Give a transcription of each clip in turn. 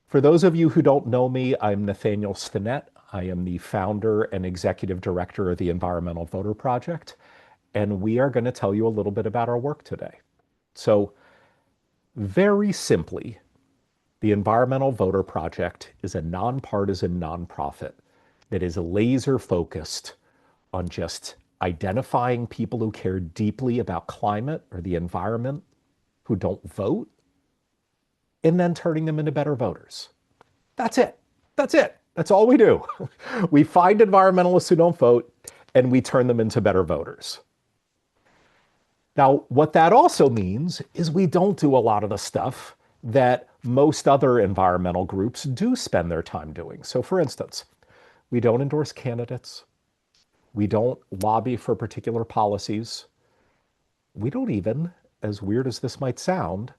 For those of you who don't know me, I'm Nathaniel Stinnett. I am the founder and executive director of the Environmental Voter Project, and we are going to tell you a little bit about our work today. So, very simply, the Environmental Voter Project is a nonpartisan nonprofit that is laser focused on just identifying people who care deeply about climate or the environment who don't vote and then turning them into better voters. That's it. That's it. That's all we do. We find environmentalists who don't vote and we turn them into better voters. Now, what that also means is we don't do a lot of the stuff that most other environmental groups do spend their time doing. So, for instance, we don't endorse candidates. We don't lobby for particular policies. We don't even, as weird as this might sound,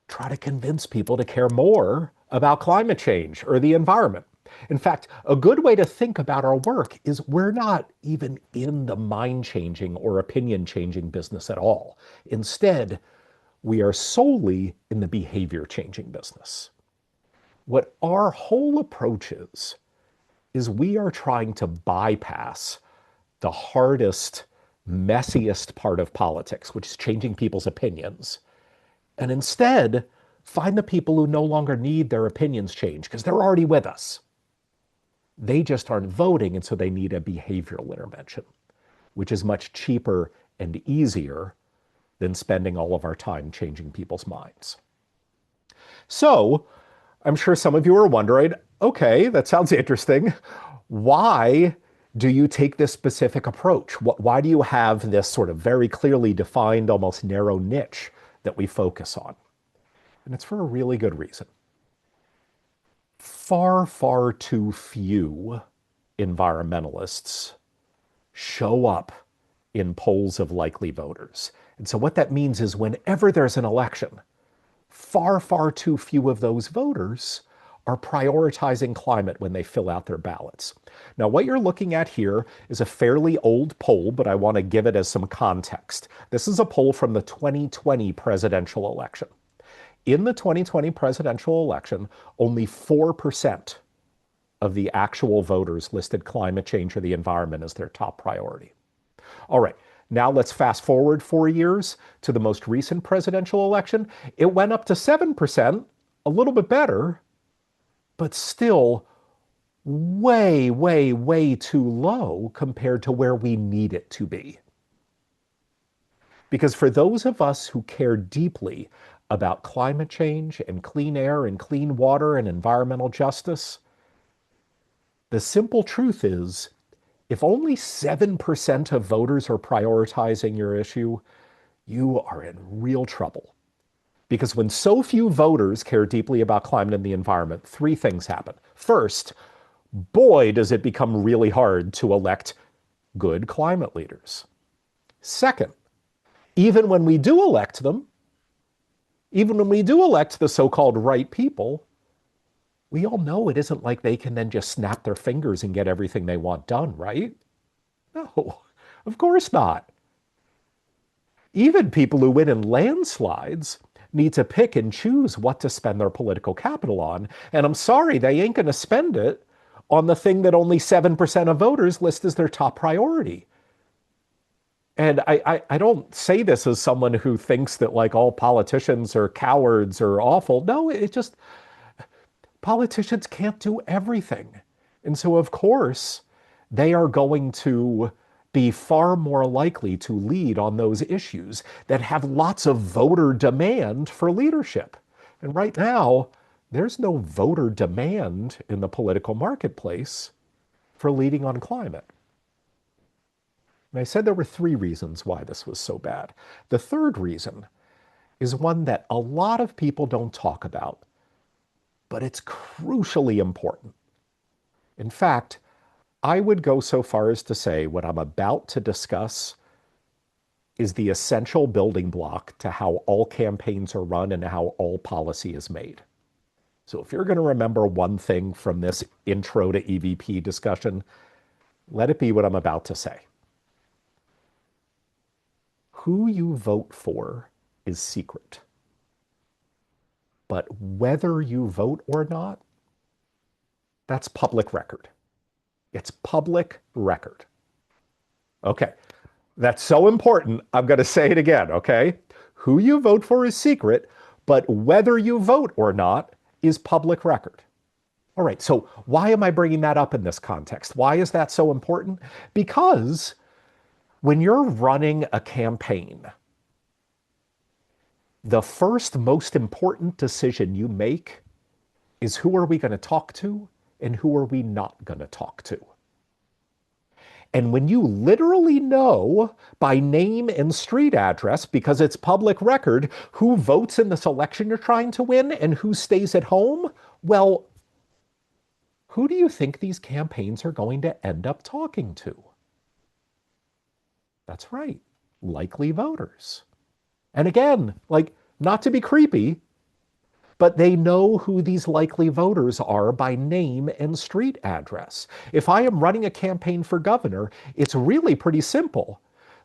try to convince people to care more about climate change or the environment. In fact, a good way to think about our work is we're not even in the mind changing or opinion changing business at all. Instead, we are solely in the behavior changing business. What our whole approach is we are trying to bypass the hardest, messiest part of politics, which is changing people's opinions, and instead find the people who no longer need their opinions changed because they're already with us. They just aren't voting, and so they need a behavioral intervention, which is much cheaper and easier than spending all of our time changing people's minds. So I'm sure some of you are wondering, okay, that sounds interesting. Why do you take this specific approach? Why do you have this sort of very clearly defined, almost narrow niche that we focus on? And it's for a really good reason. Far, far too few environmentalists show up in polls of likely voters. And so what that means is whenever there's an election, far, far too few of those voters are prioritizing climate when they fill out their ballots. Now, what you're looking at here is a fairly old poll, but I want to give it as some context. This is a poll from the 2020 presidential election. In the 2020 presidential election, only 4% of the actual voters listed climate change or the environment as their top priority. All right, now let's fast forward 4 years to the most recent presidential election. It went up to 7%, a little bit better, but still way, way, way too low compared to where we need it to be. Because for those of us who care deeply about climate change and clean air and clean water and environmental justice, the simple truth is if only 7% of voters are prioritizing your issue, you are in real trouble. Because when so few voters care deeply about climate and the environment, three things happen. First, boy, does it become really hard to elect good climate leaders. Second, even when we do elect them, even when we do elect the so-called right people, we all know it isn't like they can then just snap their fingers and get everything they want done, right? No, of course not. Even people who win in landslides need to pick and choose what to spend their political capital on. And I'm sorry, they ain't going to spend it on the thing that only 7% of voters list as their top priority. And I don't say this as someone who thinks that like all politicians are cowards or awful. No, it just, politicians can't do everything. And so, of course, they are going to be far more likely to lead on those issues that have lots of voter demand for leadership. And right now, there's no voter demand in the political marketplace for leading on climate. And I said there were three reasons why this was so bad. The third reason is one that a lot of people don't talk about, but it's crucially important. In fact, I would go so far as to say what I'm about to discuss is the essential building block to how all campaigns are run and how all policy is made. So if you're going to remember one thing from this intro to EVP discussion, let it be what I'm about to say. Who you vote for is secret. But whether you vote or not, that's public record. It's public record. Okay, that's so important. I'm going to say it again, okay? Who you vote for is secret, but whether you vote or not is public record. All right, so why am I bringing that up in this context? Why is that so important? Because when you're running a campaign, the first most important decision you make is who are we going to talk to and who are we not going to talk to? And when you literally know by name and street address, because it's public record, who votes in this election you're trying to win and who stays at home, well, who do you think these campaigns are going to end up talking to? That's right, likely voters. And again, like, not to be creepy, but they know who these likely voters are by name and street address. If I am running a campaign for governor, it's really pretty simple.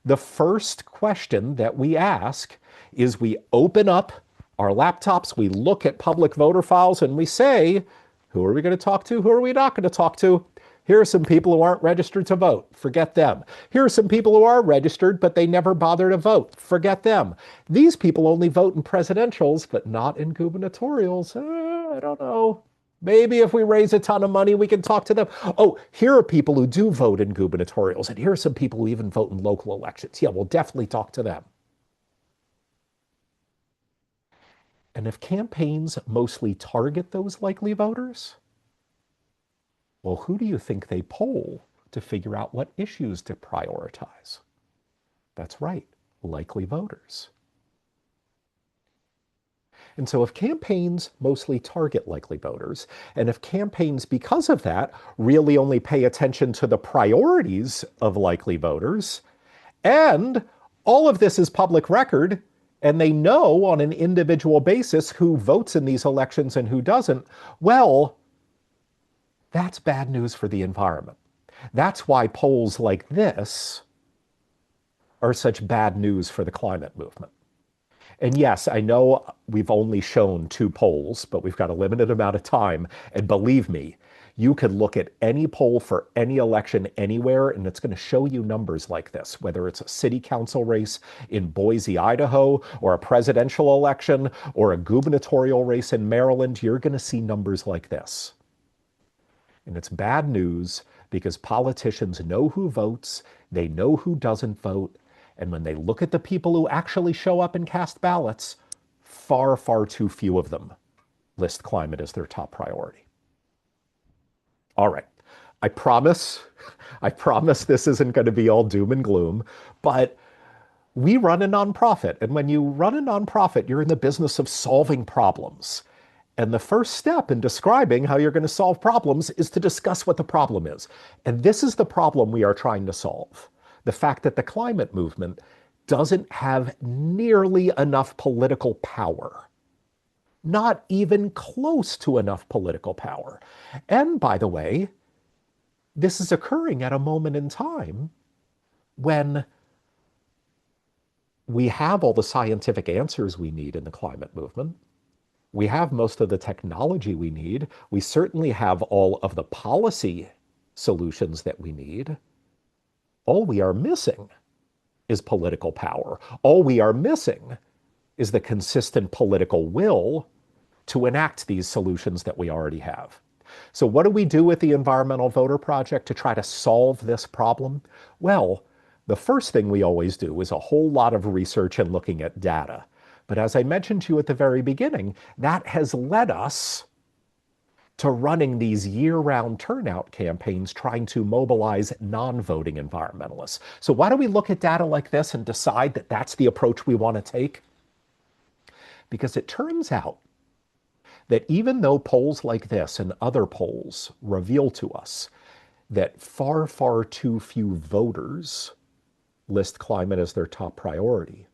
The first question that we ask is we open up our laptops, we look at public voter files, and we say, who are we going to talk to? Who are we not going to talk to? Here are some people who aren't registered to vote. Forget them. Here are some people who are registered, but they never bother to vote. Forget them. These people only vote in presidentials, but not in gubernatorials. I don't know. Maybe if we raise a ton of money, we can talk to them. Oh, here are people who do vote in gubernatorials, and here are some people who even vote in local elections. Yeah, we'll definitely talk to them. And if campaigns mostly target those likely voters, well, who do you think they poll to figure out what issues to prioritize? That's right, likely voters. And so if campaigns mostly target likely voters, and if campaigns, because of that, really only pay attention to the priorities of likely voters, and all of this is public record, and they know on an individual basis who votes in these elections and who doesn't, well, that's bad news for the environment. That's why polls like this are such bad news for the climate movement. And yes, I know we've only shown two polls, but we've got a limited amount of time. And believe me, you could look at any poll for any election anywhere, and it's going to show you numbers like this, whether it's a city council race in Boise, Idaho, or a presidential election, or a gubernatorial race in Maryland, you're going to see numbers like this. And it's bad news because politicians know who votes, they know who doesn't vote, and when they look at the people who actually show up and cast ballots, far, far too few of them list climate as their top priority. All right. I promise, I promise this isn't going to be all doom and gloom, but we run a nonprofit. And when you run a nonprofit, you're in the business of solving problems. And the first step in describing how you're going to solve problems is to discuss what the problem is. And this is the problem we are trying to solve. The fact that the climate movement doesn't have nearly enough political power. Not even close to enough political power. And by the way, this is occurring at a moment in time when we have all the scientific answers we need in the climate movement. We have most of the technology we need. We certainly have all of the policy solutions that we need. All we are missing is political power. All we are missing is the consistent political will to enact these solutions that we already have. So what do we do with the Environmental Voter Project to try to solve this problem? Well, the first thing we always do is a whole lot of research and looking at data. But as I mentioned to you at the very beginning, that has led us to running these year-round turnout campaigns trying to mobilize non-voting environmentalists. So why do we look at data like this and decide that that's the approach we want to take? Because it turns out that even though polls like this and other polls reveal to us that far, far too few voters list climate as their top priority,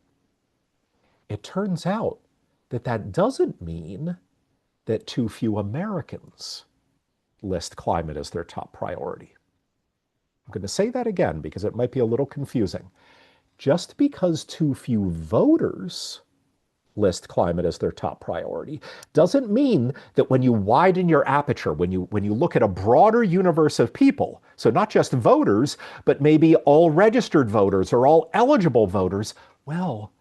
it turns out that that doesn't mean that too few Americans list climate as their top priority. I'm going to say that again because it might be a little confusing. Just because too few voters list climate as their top priority. Doesn't mean that when you widen your aperture, when you look at a broader universe of people, so not just voters, but maybe all registered voters or all eligible voters, well,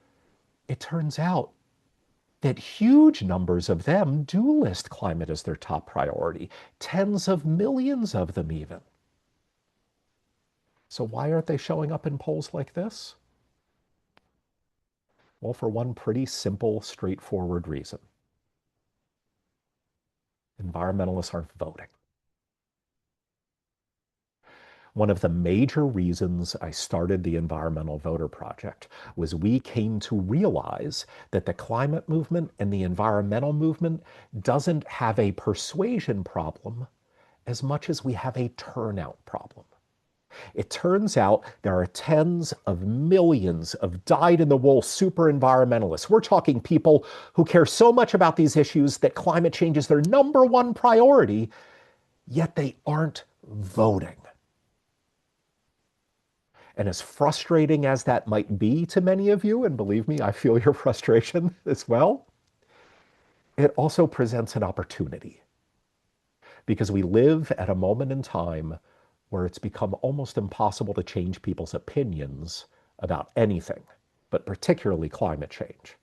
it turns out that huge numbers of them do list climate as their top priority, tens of millions of them even. So why aren't they showing up in polls like this? Well, for one pretty simple, straightforward reason. Environmentalists aren't voting. One of the major reasons I started the Environmental Voter Project was we came to realize that the climate movement and the environmental movement doesn't have a persuasion problem as much as we have a turnout problem. It turns out there are tens of millions of dyed-in-the-wool super environmentalists. We're talking people who care so much about these issues that climate change is their number one priority, yet they aren't voting. And as frustrating as that might be to many of you, and believe me, I feel your frustration as well, it also presents an opportunity because we live at a moment in time where it's become almost impossible to change people's opinions about anything, but particularly climate change.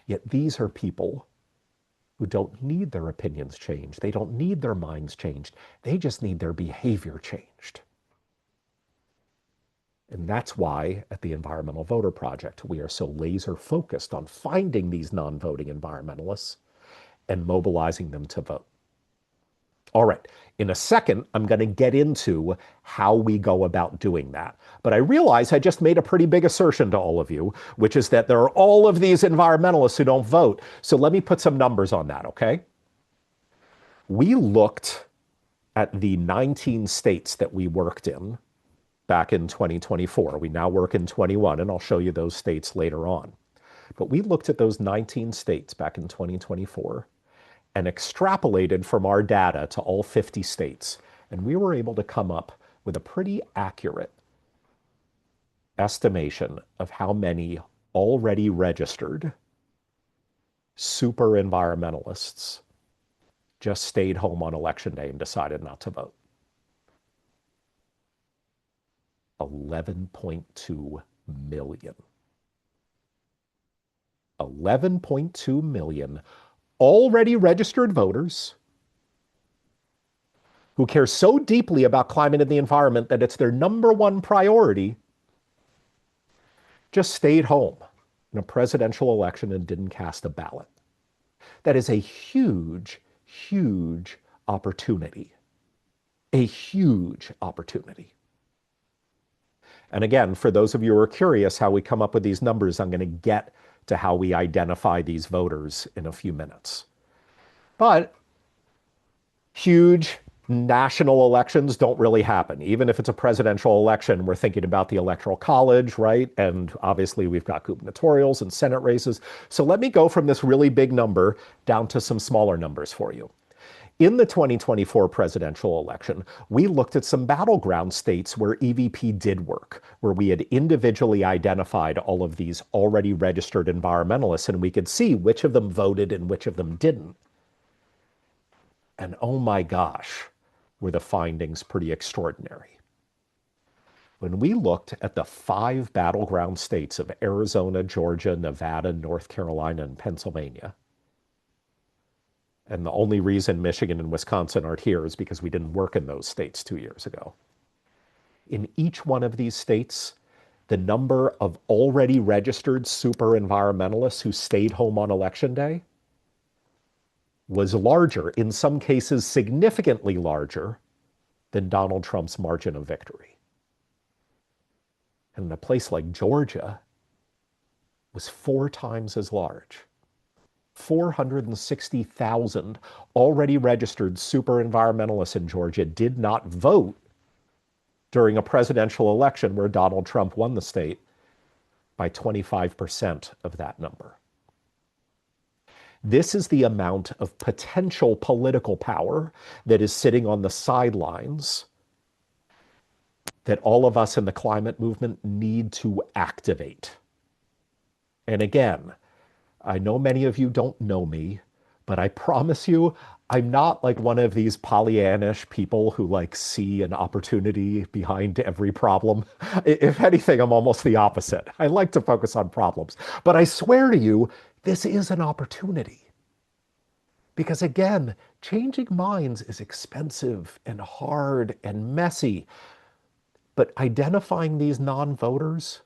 Yet these are people who don't need their opinions changed. They don't need their minds changed. They just need their behavior changed. And that's why at the Environmental Voter Project, we are so laser focused on finding these non-voting environmentalists and mobilizing them to vote. All right, in a second, I'm going to get into how we go about doing that. But I realize I just made a pretty big assertion to all of you, which is that there are all of these environmentalists who don't vote. So let me put some numbers on that, okay? We looked at the 19 states that we worked in back in 2024. We now work in 21, and I'll show you those states later on. But we looked at those 19 states back in 2024 and extrapolated from our data to all 50 states. And we were able to come up with a pretty accurate estimation of how many already registered super environmentalists just stayed home on election day and decided not to vote. 11.2 million. 11.2 million already registered voters who care so deeply about climate and the environment that it's their number one priority just stayed home in a presidential election and didn't cast a ballot. That is a huge, huge opportunity. A huge opportunity. And again, for those of you who are curious how we come up with these numbers, I'm going to get to how we identify these voters in a few minutes. But huge national elections don't really happen. Even if it's a presidential election, we're thinking about the Electoral College, right? And obviously we've got gubernatorials and Senate races. So let me go from this really big number down to some smaller numbers for you. In the 2024 presidential election, we looked at some battleground states where EVP did work, where we had individually identified all of these already registered environmentalists, and we could see which of them voted and which of them didn't. And oh my gosh, were the findings pretty extraordinary. When we looked at the 5 battleground states of Arizona, Georgia, Nevada, North Carolina, and Pennsylvania, and the only reason Michigan and Wisconsin aren't here is because we didn't work in those states 2 years ago. In each one of these states, the number of already registered super environmentalists who stayed home on election day was larger, in some cases significantly larger, than Donald Trump's margin of victory. And in a place like Georgia, was 4 times as large. 460,000 already registered super environmentalists in Georgia did not vote during a presidential election where Donald Trump won the state by 25% of that number. This is the amount of potential political power that is sitting on the sidelines that all of us in the climate movement need to activate. And again, I know many of you don't know me, but I promise you, I'm not like one of these Pollyannish people who like see an opportunity behind every problem. If anything, I'm almost the opposite. I like to focus on problems. But I swear to you, this is an opportunity. Because again, changing minds is expensive and hard and messy. But identifying these non voters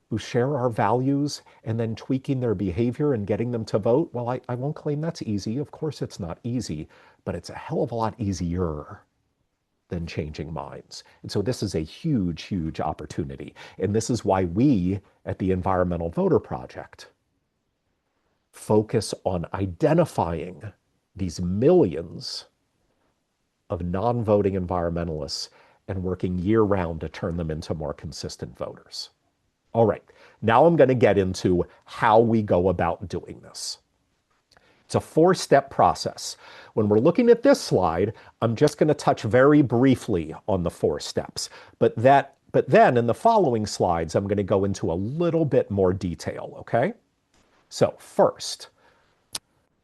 who share our values and then tweaking their behavior and getting them to vote, well, I won't claim that's easy. Of course, it's not easy, but it's a hell of a lot easier than changing minds. And so this is a huge, huge opportunity. And this is why we at the Environmental Voter Project focus on identifying these millions of non voting environmentalists and working year round to turn them into more consistent voters. All right, now I'm going to get into how we go about doing this. It's a four-step process. When we're looking at this slide, I'm just going to touch very briefly on the four steps. But then in the following slides, I'm going to go into a little bit more detail, okay? So first,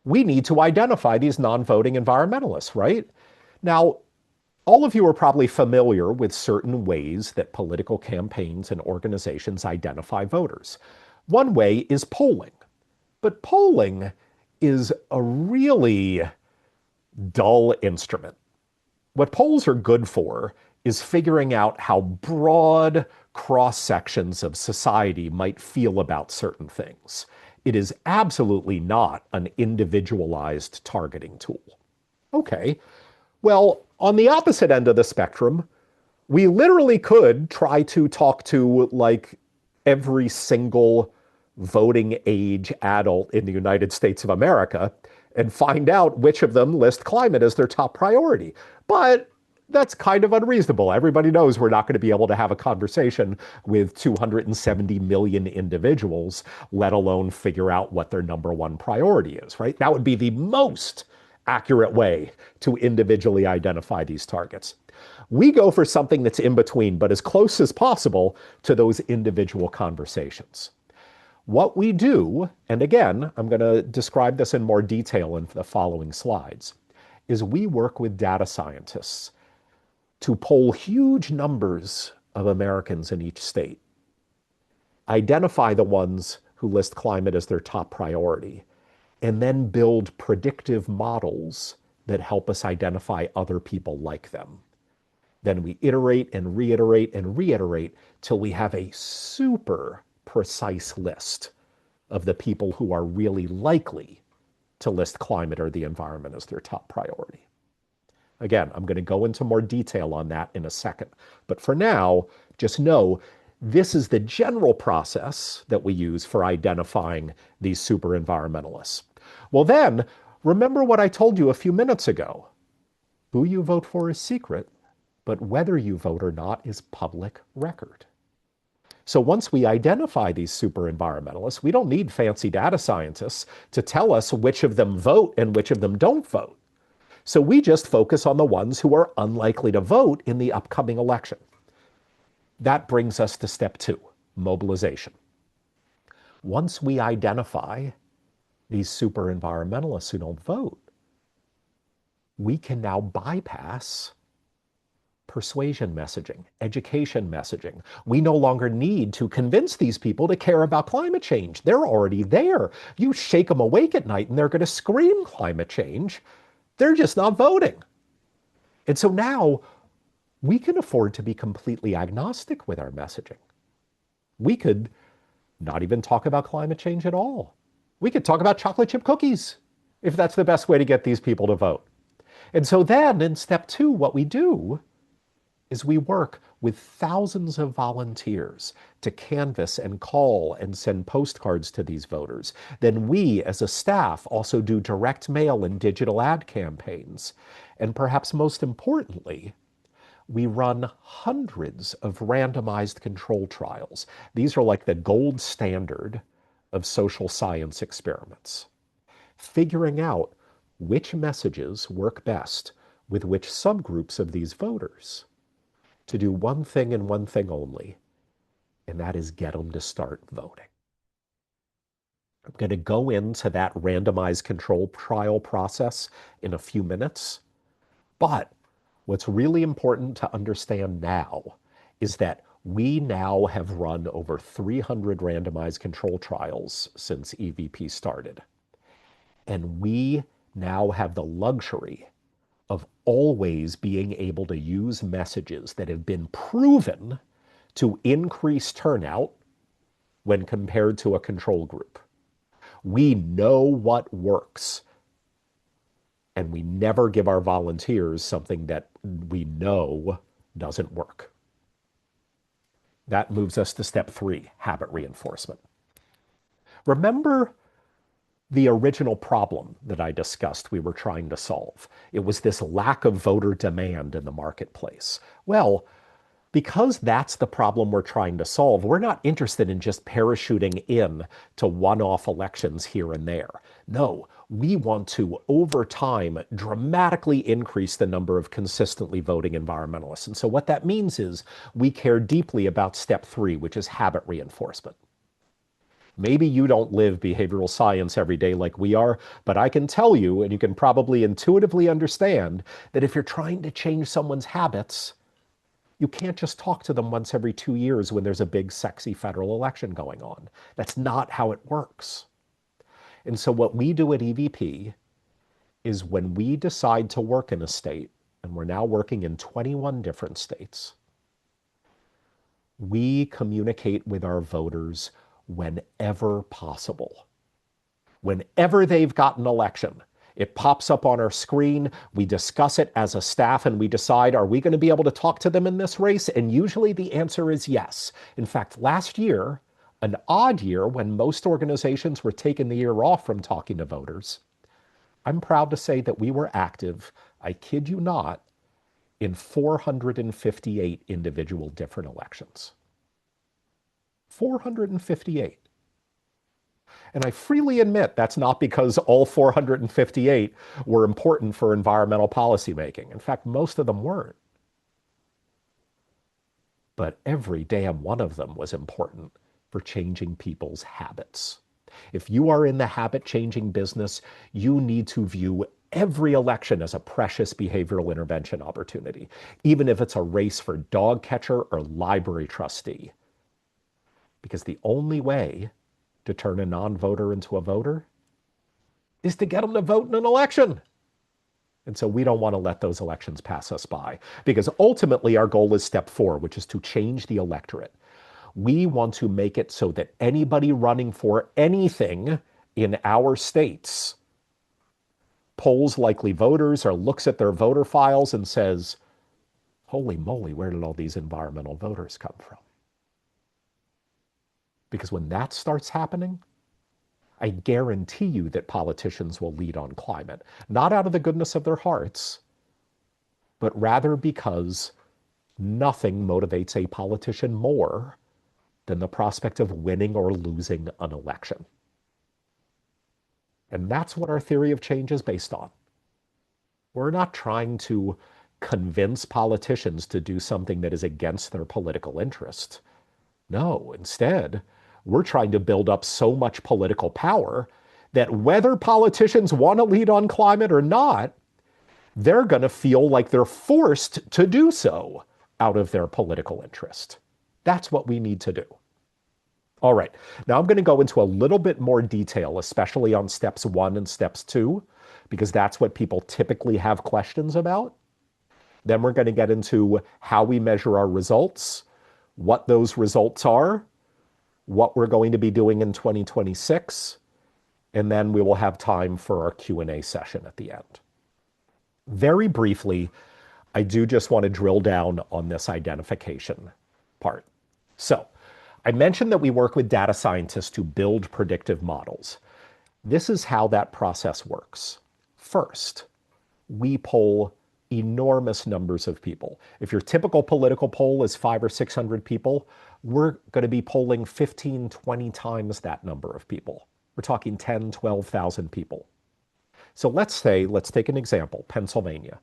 we need to identify these non-voting environmentalists, right? Now, all of you are probably familiar with certain ways that political campaigns and organizations identify voters. One way is polling, but polling is a really dull instrument. What polls are good for is figuring out how broad cross sections of society might feel about certain things. It is absolutely not an individualized targeting tool. Okay, well, on the opposite end of the spectrum, we literally could try to talk to like every single voting age adult in the United States of America and find out which of them list climate as their top priority. But that's kind of unreasonable. Everybody knows we're not going to be able to have a conversation with 270 million individuals, let alone figure out what their number one priority is, right? That would be the most accurate way to individually identify these targets. We go for something that's in between, but as close as possible to those individual conversations. What we do, and again, I'm going to describe this in more detail in the following slides, is we work with data scientists to poll huge numbers of Americans in each state, identify the ones who list climate as their top priority, and then build predictive models that help us identify other people like them. Then we iterate and reiterate and reiterate till we have a super precise list of the people who are really likely to list climate or the environment as their top priority. Again, I'm going to go into more detail on that in a second. But for now, just know this is the general process that we use for identifying these super environmentalists. Well, then, remember what I told you a few minutes ago. Who you vote for is secret, but whether you vote or not is public record. So once we identify these super environmentalists, we don't need fancy data scientists to tell us which of them vote and which of them don't vote. So we just focus on the ones who are unlikely to vote in the upcoming election. That brings us to step two, mobilization. Once we identify these super environmentalists who don't vote, we can now bypass persuasion messaging, education messaging. We no longer need to convince these people to care about climate change. They're already there. You shake them awake at night and they're going to scream climate change. They're just not voting. And so now we can afford to be completely agnostic with our messaging. We could not even talk about climate change at all. We could talk about chocolate chip cookies if that's the best way to get these people to vote. And so then in step two, what we do is we work with thousands of volunteers to canvass and call and send postcards to these voters. Then we, as a staff, also do direct mail and digital ad campaigns. And perhaps most importantly, we run hundreds of randomized control trials. These are like the gold standard of social science experiments, figuring out which messages work best with which subgroups of these voters to do one thing and one thing only, and that is get them to start voting. I'm going to go into that randomized control trial process in a few minutes. But what's really important to understand now is that we now have run over 300 randomized control trials since EVP started. And we now have the luxury of always being able to use messages that have been proven to increase turnout when compared to a control group. We know what works, and we never give our volunteers something that we know doesn't work. That moves us to step 3, habit reinforcement. Remember the original problem that I discussed we were trying to solve? It was this lack of voter demand in the marketplace. Well, because that's the problem we're trying to solve, we're not interested in just parachuting in to one-off elections here and there. No, we want to, over time, dramatically increase the number of consistently voting environmentalists. And so what that means is we care deeply about step 3, which is habit reinforcement. Maybe you don't live behavioral science every day like we are, but I can tell you, and you can probably intuitively understand, that if you're trying to change someone's habits, you can't just talk to them once every 2 years when there's a big, sexy federal election going on. That's not how it works. And so what we do at EVP is when we decide to work in a state, and we're now working in 21 different states, we communicate with our voters whenever possible. Whenever they've got an election, it pops up on our screen. We discuss it as a staff and we decide, are we going to be able to talk to them in this race? And usually the answer is yes. In fact, last year, an odd year when most organizations were taking the year off from talking to voters, I'm proud to say that we were active, I kid you not, in 458 individual different elections. 458. And I freely admit that's not because all 458 were important for environmental policymaking. In fact, most of them weren't. But every damn one of them was important for changing people's habits. If you are in the habit changing business, you need to view every election as a precious behavioral intervention opportunity, even if it's a race for dog catcher or library trustee. Because the only way to turn a non-voter into a voter is to get them to vote in an election. And so we don't want to let those elections pass us by, because ultimately our goal is step 4, which is to change the electorate. We want to make it so that anybody running for anything in our states polls likely voters or looks at their voter files and says, holy moly, where did all these environmental voters come from? Because when that starts happening, I guarantee you that politicians will lead on climate, not out of the goodness of their hearts, but rather because nothing motivates a politician more than the prospect of winning or losing an election. And that's what our theory of change is based on. We're not trying to convince politicians to do something that is against their political interest. No, instead, we're trying to build up so much political power that whether politicians want to lead on climate or not, they're going to feel like they're forced to do so out of their political interest. That's what we need to do. All right, now I'm going to go into a little bit more detail, especially on steps 1 and steps 2, because that's what people typically have questions about. Then we're going to get into how we measure our results, what those results are, what we're going to be doing in 2026, and then we will have time for our Q&A session at the end. Very briefly, I do just want to drill down on this identification part. So, I mentioned that we work with data scientists to build predictive models. This is how that process works. First, we poll enormous numbers of people. If your typical political poll is 500 or 600 people, we're going to be polling 15, 20 times that number of people. We're talking 10, 12,000 people. So let's take an example, Pennsylvania.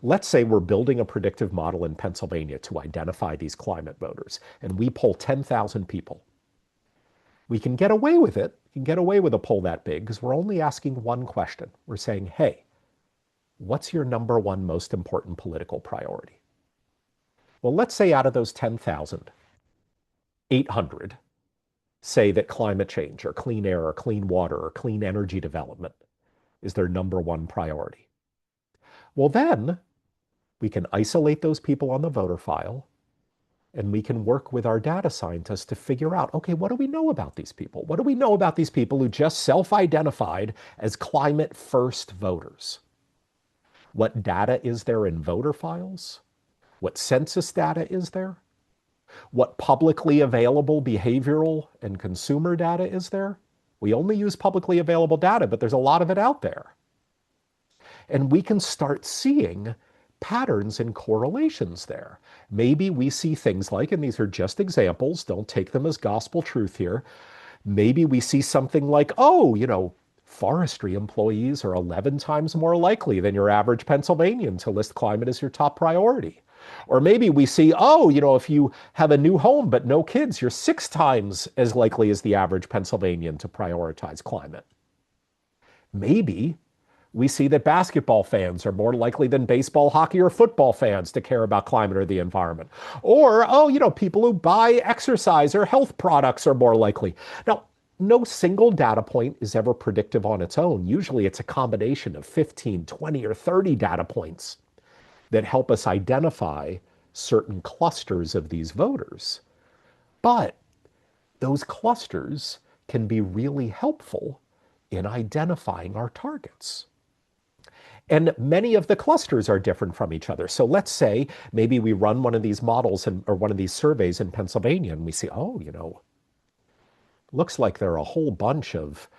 Let's say we're building a predictive model in Pennsylvania to identify these climate voters, and we poll 10,000 people. We can get away with it. We can get away with a poll that big because we're only asking one question. We're saying, hey, what's your number one most important political priority? Well, let's say out of those 10,000, 800 say that climate change or clean air or clean water or clean energy development is their number one priority. Well, then we can isolate those people on the voter file and we can work with our data scientists to figure out, okay, what do we know about these people? What do we know about these people who just self-identified as climate first voters? What data is there in voter files? What census data is there? What publicly available behavioral and consumer data is there? We only use publicly available data, but there's a lot of it out there. And we can start seeing patterns and correlations there. Maybe we see things like, and these are just examples, don't take them as gospel truth here. Maybe we see something like, oh, forestry employees are 11 times more likely than your average Pennsylvanian to list climate as your top priority. Or maybe we see, oh, if you have a new home but no kids, you're 6 times as likely as the average Pennsylvanian to prioritize climate. Maybe we see that basketball fans are more likely than baseball, hockey, or football fans to care about climate or the environment. Or, oh, people who buy exercise or health products are more likely. Now, no single data point is ever predictive on its own. Usually it's a combination of 15, 20, or 30 data points that help us identify certain clusters of these voters. But those clusters can be really helpful in identifying our targets. And many of the clusters are different from each other. So let's say maybe we run one of these models or one of these surveys in Pennsylvania and we see, oh, looks like there are a whole bunch of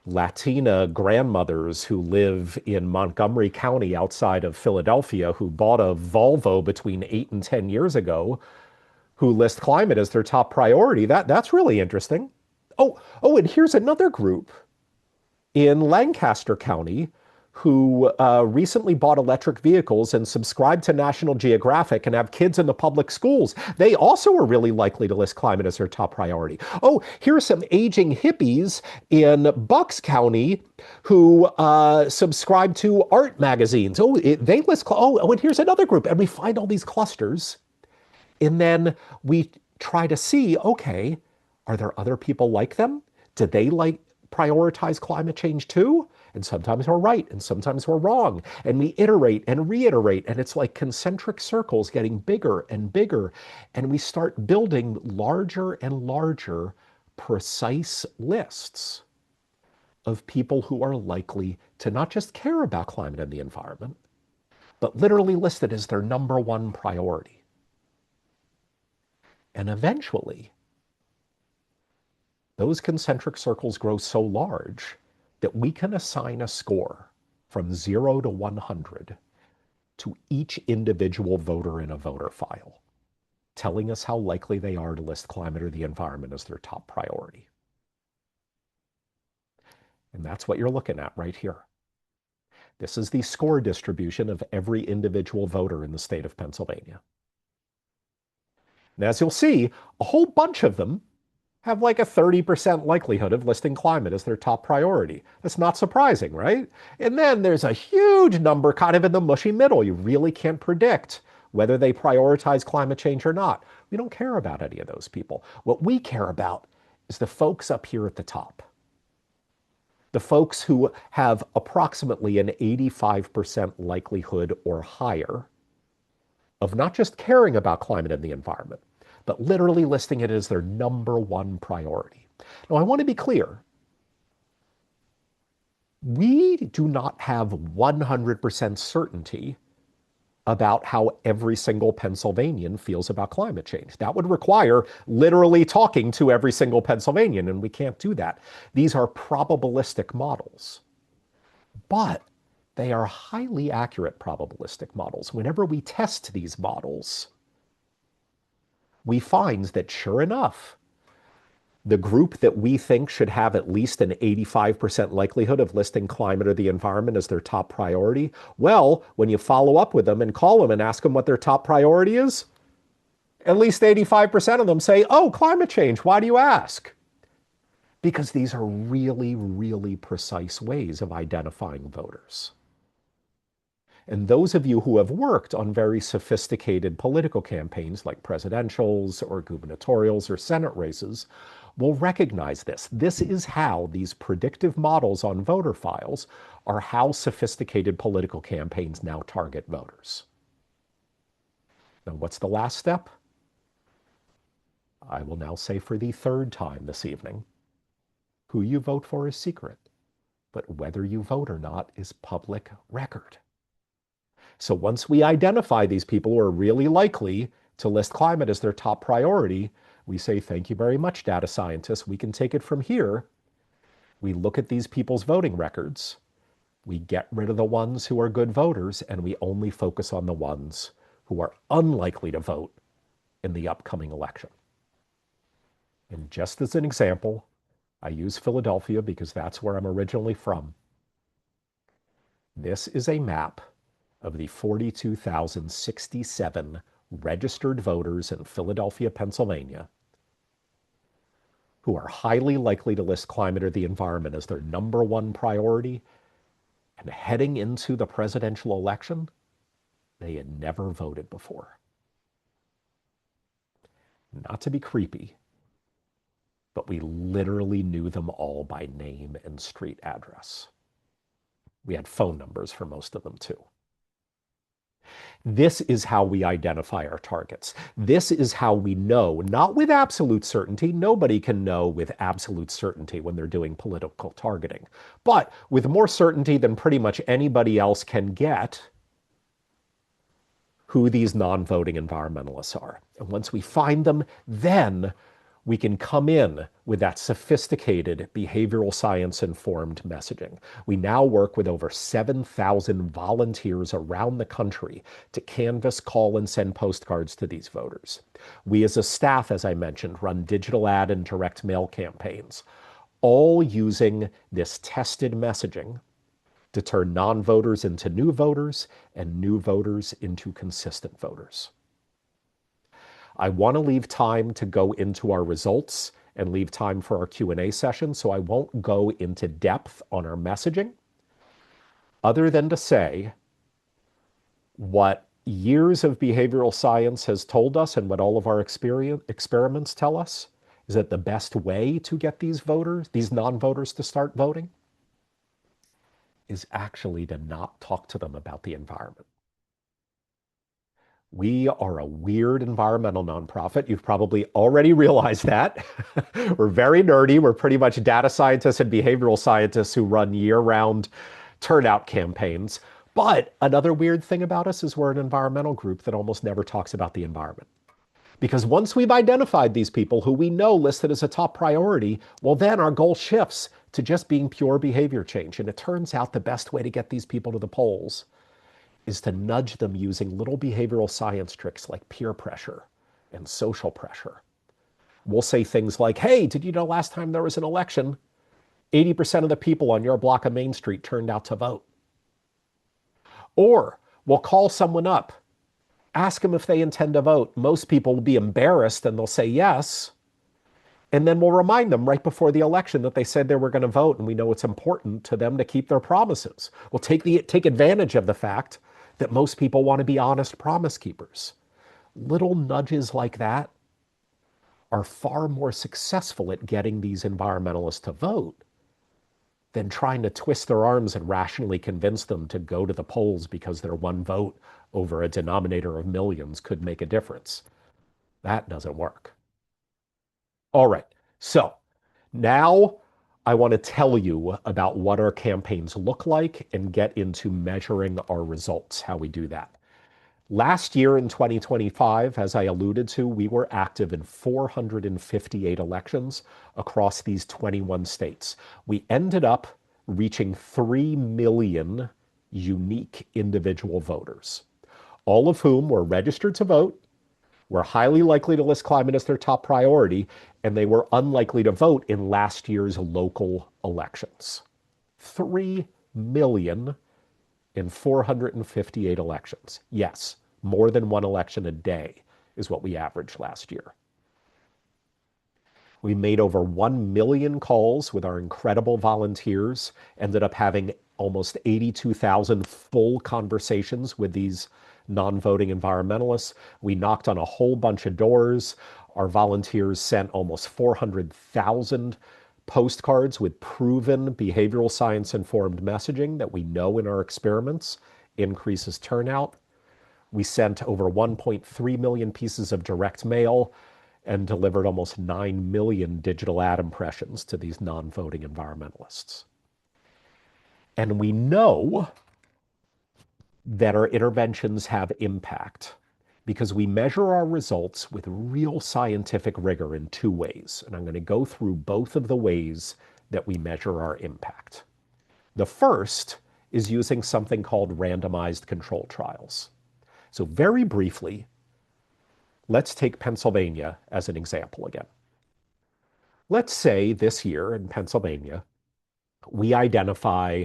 Latina grandmothers who live in Montgomery County outside of Philadelphia who bought a Volvo between 8 and 10 years ago who list climate as their top priority. That's really interesting. And here's another group in Lancaster County who recently bought electric vehicles and subscribe to National Geographic and have kids in the public schools. They also are really likely to list climate as their top priority. Oh, here's some aging hippies in Bucks County who subscribe to art magazines. They list, and here's another group. And we find all these clusters. And then we try to see, okay, are there other people like them? Do they prioritize climate change too? And sometimes we're right, and sometimes we're wrong. And we iterate and reiterate, and it's like concentric circles getting bigger and bigger. And we start building larger and larger precise lists of people who are likely to not just care about climate and the environment, but literally list it as their number one priority. And eventually, those concentric circles grow so large that we can assign a score from 0 to 100 to each individual voter in a voter file, telling us how likely they are to list climate or the environment as their top priority. And that's what you're looking at right here. This is the score distribution of every individual voter in the state of Pennsylvania. And as you'll see, a whole bunch of them have like a 30% likelihood of listing climate as their top priority. That's not surprising, right? And then there's a huge number kind of in the mushy middle. You really can't predict whether they prioritize climate change or not. We don't care about any of those people. What we care about is the folks up here at the top. The folks who have approximately an 85% likelihood or higher of not just caring about climate and the environment, but literally listing it as their number one priority. Now, I want to be clear. We do not have 100% certainty about how every single Pennsylvanian feels about climate change. That would require literally talking to every single Pennsylvanian, and we can't do that. These are probabilistic models, but they are highly accurate probabilistic models. Whenever we test these models, we find that sure enough, the group that we think should have at least an 85% likelihood of listing climate or the environment as their top priority, well, when you follow up with them and call them and ask them what their top priority is, at least 85% of them say, oh, climate change, why do you ask? because these are really, really precise ways of identifying voters. And those of you who have worked on very sophisticated political campaigns like presidentials or gubernatorials or Senate races will recognize this. This is how these predictive models on voter files are how sophisticated political campaigns now target voters. Now, what's the last step? I will now say for the third time this evening, who you vote for is secret, but whether you vote or not is public record. So once we identify these people who are really likely to list climate as their top priority, we say, thank you very much, data scientists. We can take it from here. We look at these people's voting records. We get rid of the ones who are good voters, and we only focus on the ones who are unlikely to vote in the upcoming election. And just as an example, I use Philadelphia because that's where I'm originally from. This is a map of the 42,067 registered voters in Philadelphia, Pennsylvania, who are highly likely to list climate or the environment as their number one priority. And heading into the presidential election, they had never voted before. Not to be creepy, but we literally knew them all by name and street address. We had phone numbers for most of them too. This is how we identify our targets. This is how we know, not with absolute certainty. Nobody can know with absolute certainty when they're doing political targeting, but with more certainty than pretty much anybody else can get, who these non-voting environmentalists are. And once we find them, then we can come in with that sophisticated behavioral science-informed messaging. We now work with over 7,000 volunteers around the country to canvass, call, and send postcards to these voters. We as a staff, as I mentioned, run digital ad and direct mail campaigns, all using this tested messaging to turn non-voters into new voters and new voters into consistent voters. I want to leave time to go into our results and leave time for our Q&A session, so I won't go into depth on our messaging, other than to say what years of behavioral science has told us and what all of our experiments tell us is that the best way to get these voters, these non-voters to start voting, is actually to not talk to them about the environment. We are a weird environmental nonprofit. You've probably already realized that. We're very nerdy. We're pretty much data scientists and behavioral scientists who run year-round turnout campaigns. But another weird thing about us is we're an environmental group that almost never talks about the environment. Because once we've identified these people who we know listed as a top priority, well, then our goal shifts to just being pure behavior change. And it turns out the best way to get these people to the polls is to nudge them using little behavioral science tricks like peer pressure and social pressure. We'll say things like, hey, did you know last time there was an election, 80% of the people on your block of Main Street turned out to vote? Or we'll call someone up, ask them if they intend to vote. Most people will be embarrassed and they'll say yes. And then we'll remind them right before the election that they said they were going to vote, and we know it's important to them to keep their promises. We'll take advantage of the fact that most people want to be honest promise keepers. Little nudges like that are far more successful at getting these environmentalists to vote than trying to twist their arms and rationally convince them to go to the polls because their one vote over a denominator of millions could make a difference. That doesn't work. All right, so now I want to tell you about what our campaigns look like and get into measuring our results, how we do that. Last year in 2025, as I alluded to, we were active in 458 elections across these 21 states. We ended up reaching 3 million unique individual voters, all of whom were registered to vote, were highly likely to list climate as their top priority, and they were unlikely to vote in last year's local elections. 3 million in 458 elections. Yes, more than one election a day is what we averaged last year. We made over 1 million calls with our incredible volunteers, ended up having almost 82,000 full conversations with these non-voting environmentalists. We knocked on a whole bunch of doors. Our volunteers sent almost 400,000 postcards with proven behavioral science informed messaging that we know in our experiments increases turnout. We sent over 1.3 million pieces of direct mail and delivered almost 9 million digital ad impressions to these non-voting environmentalists. And we know that our interventions have impact because we measure our results with real scientific rigor in two ways. And I'm going to go through both of the ways that we measure our impact. The first is using something called randomized control trials. So very briefly, let's take Pennsylvania as an example again. Let's say this year in Pennsylvania, we identify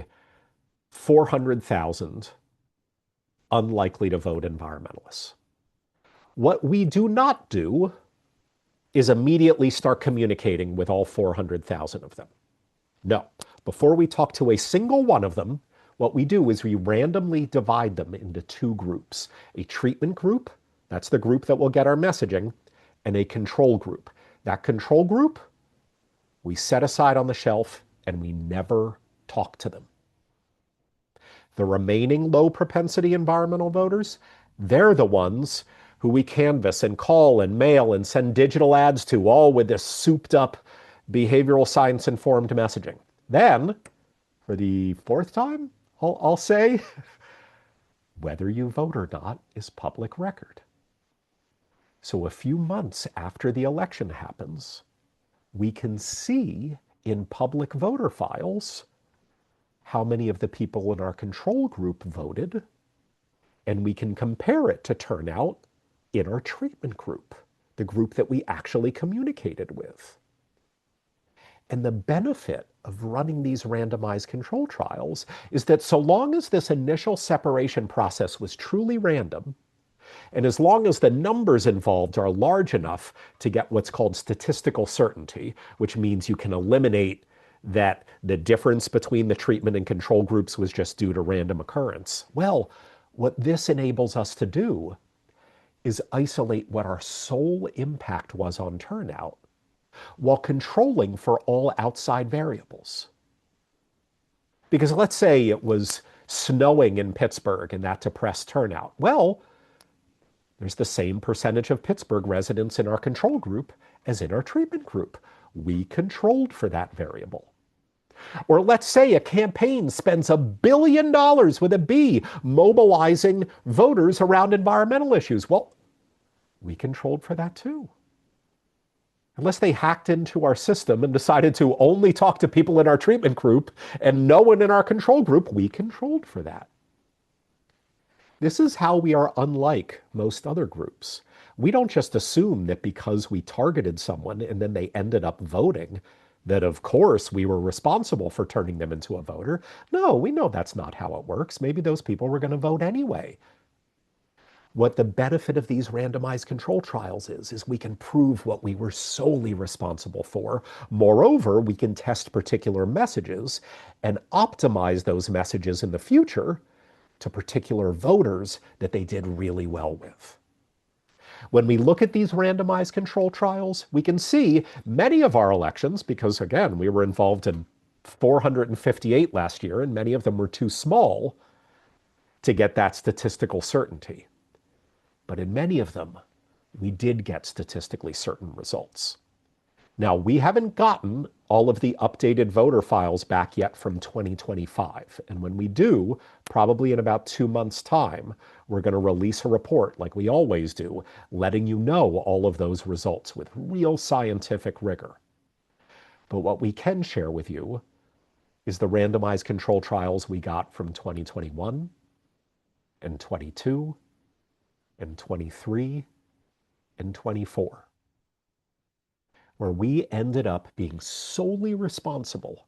400,000 unlikely to vote environmentalists. What we do not do is immediately start communicating with all 400,000 of them. No. Before we talk to a single one of them, what we do is we randomly divide them into two groups. A treatment group, that's the group that will get our messaging, and a control group. That control group, we set aside on the shelf and we never talk to them. The remaining low propensity environmental voters, they're the ones who we canvass and call and mail and send digital ads to, all with this souped up behavioral science informed messaging. Then, for the fourth time, I'll say, whether you vote or not is public record. So a few months after the election happens, we can see in public voter files how many of the people in our control group voted, and we can compare it to turnout in our treatment group, the group that we actually communicated with. And the benefit of running these randomized control trials is that so long as this initial separation process was truly random, and as long as the numbers involved are large enough to get what's called statistical certainty, which means you can eliminate that the difference between the treatment and control groups was just due to random occurrence. Well, what this enables us to do is isolate what our sole impact was on turnout while controlling for all outside variables. Because let's say it was snowing in Pittsburgh and that depressed turnout. Well, there's the same percentage of Pittsburgh residents in our control group as in our treatment group. We controlled for that variable. Or let's say a campaign spends $1 billion with a B mobilizing voters around environmental issues. Well, we controlled for that too. Unless they hacked into our system and decided to only talk to people in our treatment group and no one in our control group, we controlled for that. This is how we are unlike most other groups. We don't just assume that because we targeted someone and then they ended up voting, that of course we were responsible for turning them into a voter. No, we know that's not how it works. Maybe those people were going to vote anyway. What the benefit of these randomized control trials is we can prove what we were solely responsible for. Moreover, we can test particular messages and optimize those messages in the future to particular voters that they did really well with. When we look at these randomized control trials, we can see many of our elections, because again, we were involved in 458 last year, and many of them were too small to get that statistical certainty. But in many of them, we did get statistically certain results. Now, we haven't gotten all of the updated voter files back yet from 2025. And when we do, probably in about 2 months' time, we're going to release a report, like we always do, letting you know all of those results with real scientific rigor. But what we can share with you is the randomized control trials we got from 2021 and 22 and 23 and 24. Where we ended up being solely responsible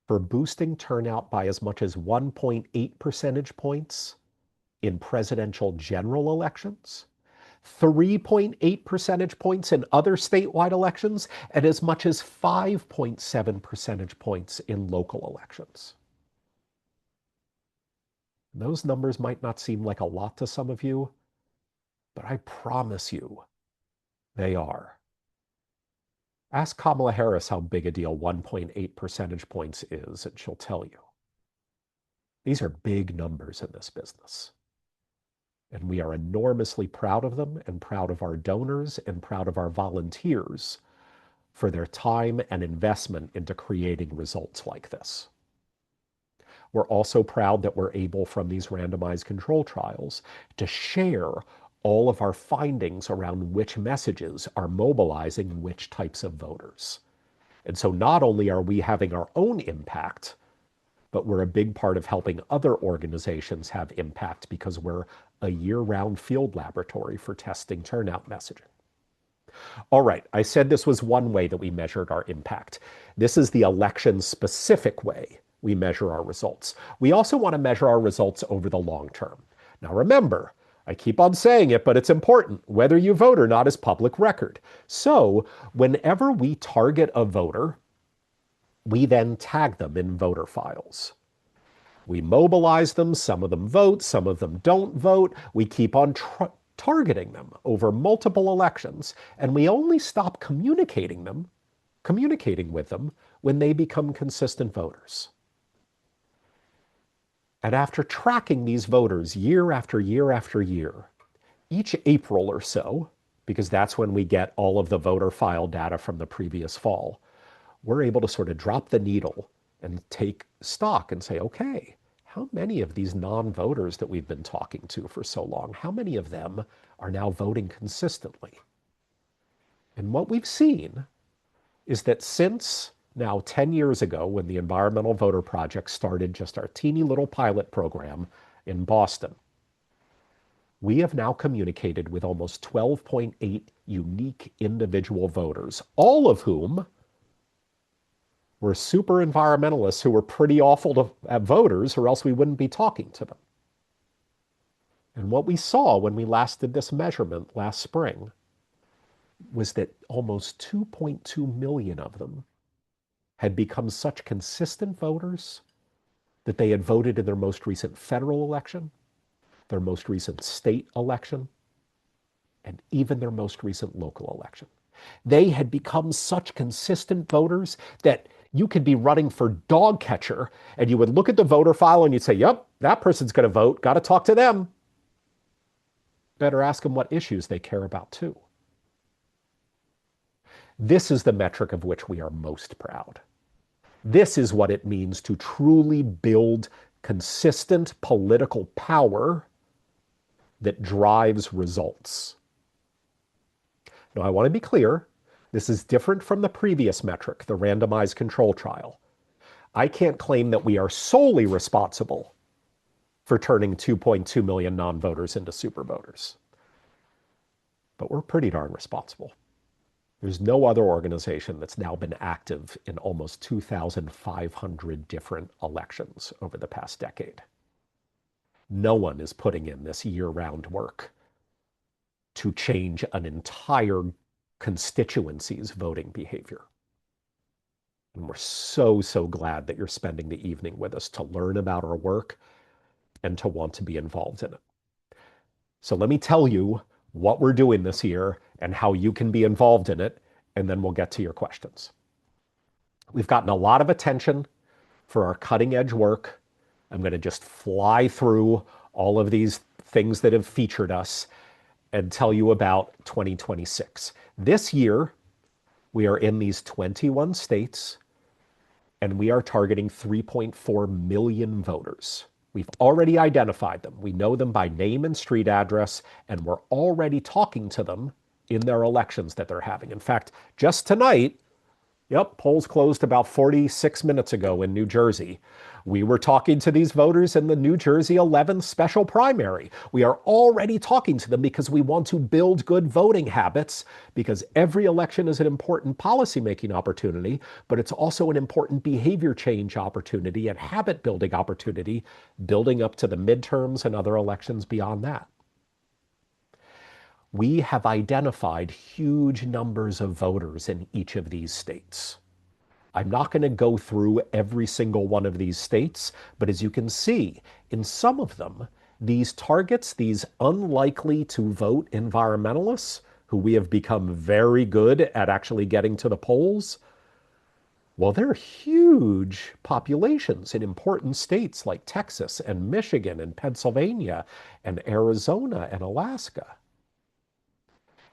for boosting turnout by as much as 1.8 percentage points in presidential general elections, 3.8 percentage points in other statewide elections, and as much as 5.7 percentage points in local elections. Those numbers might not seem like a lot to some of you, but I promise you they are. Ask Kamala Harris how big a deal 1.8 percentage points is, and she'll tell you. These are big numbers in this business. And we are enormously proud of them and proud of our donors and proud of our volunteers for their time and investment into creating results like this. We're also proud that we're able, from these randomized control trials, to share all of our findings around which messages are mobilizing which types of voters. And so not only are we having our own impact, but we're a big part of helping other organizations have impact because we're a year-round field laboratory for testing turnout messaging. All right, I said this was one way that we measured our impact. This is the election-specific way we measure our results. We also want to measure our results over the long term. Now remember, I keep on saying it, but it's important. Whether you vote or not is public record. So whenever we target a voter, we then tag them in voter files. We mobilize them, some of them vote, some of them don't vote. We keep on targeting them over multiple elections, and we only stop communicating with them when they become consistent voters. And after tracking these voters year after year after year, each April or so, because that's when we get all of the voter file data from the previous fall, we're able to sort of drop the needle and take stock and say, okay, how many of these non-voters that we've been talking to for so long, how many of them are now voting consistently? And what we've seen is that since now 10 years ago, when the Environmental Voter Project started just our teeny little pilot program in Boston, we have now communicated with almost 12.8 unique individual voters, all of whom were super environmentalists who were pretty awful to voters, or else we wouldn't be talking to them. And what we saw when we last did this measurement last spring was that almost 2.2 million of them had become such consistent voters that they had voted in their most recent federal election, their most recent state election, and even their most recent local election. They had become such consistent voters that you could be running for dog catcher and you would look at the voter file and you'd say, yep, that person's going to vote. Got to talk to them. Better ask them what issues they care about too. This is the metric of which we are most proud. This is what it means to truly build consistent political power that drives results. Now, I want to be clear. This is different from the previous metric, the randomized control trial. I can't claim that we are solely responsible for turning 2.2 million non-voters into super voters. But we're pretty darn responsible. There's no other organization that's now been active in almost 2,500 different elections over the past decade. No one is putting in this year-round work to change an entire constituency's voting behavior. And we're so, so glad that you're spending the evening with us to learn about our work and to want to be involved in it. So let me tell you what we're doing this year and how you can be involved in it, and then we'll get to your questions. We've gotten a lot of attention for our cutting edge work. I'm going to just fly through all of these things that have featured us and tell you about 2026. This year, we are in these 21 states, and we are targeting 3.4 million voters. We've already identified them. We know them by name and street address, and we're already talking to them in their elections that they're having. In fact, just tonight, polls closed about 46 minutes ago in New Jersey. We were talking to these voters in the New Jersey 11th special primary. We are already talking to them because we want to build good voting habits, because every election is an important policymaking opportunity, but it's also an important behavior change opportunity and habit building opportunity, building up to the midterms and other elections beyond that. We have identified huge numbers of voters in each of these states. I'm not going to go through every single one of these states, but as you can see, in some of them, these targets, these unlikely to vote environmentalists, who we have become very good at actually getting to the polls, well, they're huge populations in important states like Texas and Michigan and Pennsylvania and Arizona and Alaska.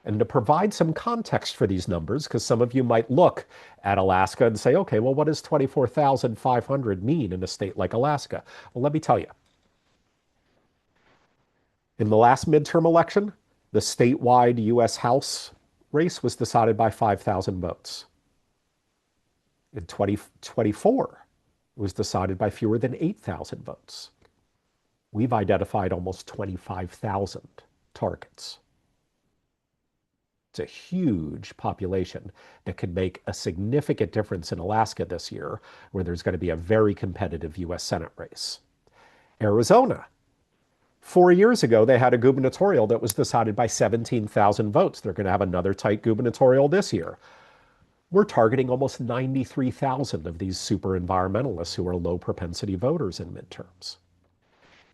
And to provide some context for these numbers, because some of you might look at Alaska and say, okay, well, what does 24,500 mean in a state like Alaska? Well, let me tell you. In the last midterm election, the statewide U.S. House race was decided by 5,000 votes. In 2024, it was decided by fewer than 8,000 votes. We've identified almost 25,000 targets. It's a huge population that could make a significant difference in Alaska this year, where there's going to be a very competitive U.S. Senate race. Arizona. 4 years ago, they had a gubernatorial that was decided by 17,000 votes. They're going to have another tight gubernatorial this year. We're targeting almost 93,000 of these super environmentalists who are low propensity voters in midterms.